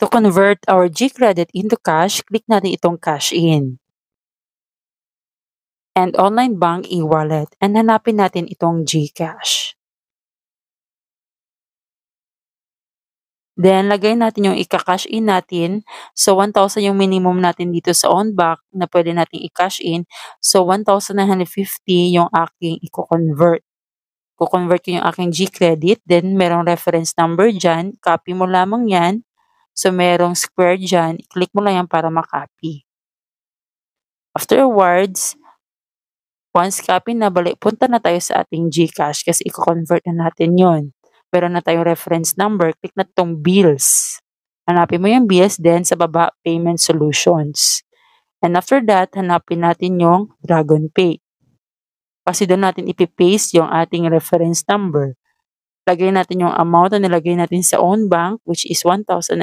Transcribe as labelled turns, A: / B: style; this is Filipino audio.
A: To convert our G-Credit into cash, click natin itong Cash In. And Online Bank e-wallet. And hanapin natin itong GCash. Then, lagay natin yung ika-cash in natin. So, 1,000 yung minimum natin dito sa OnBank na pwede natin i-cash in. So, 1,950 yung aking i-convert. Ko-convert ko yung aking G-Credit. Then, merong reference number dyan. Copy mo lamang yan. So, merong square dyan. I-click mo lang yan para makopy. Afterwards, once copy na, balik, punta na tayo sa ating GCash kasi i-convert na natin yon. Meron na tayong reference number, click na itong bills. Hanapin mo yung bills, then sa baba, payment solutions. And after that, hanapin natin yung DragonPay. Kasi doon natin ipipaste yung ating reference number. Lagay natin yung amount na nilagay natin sa OnBank, which is 1,000.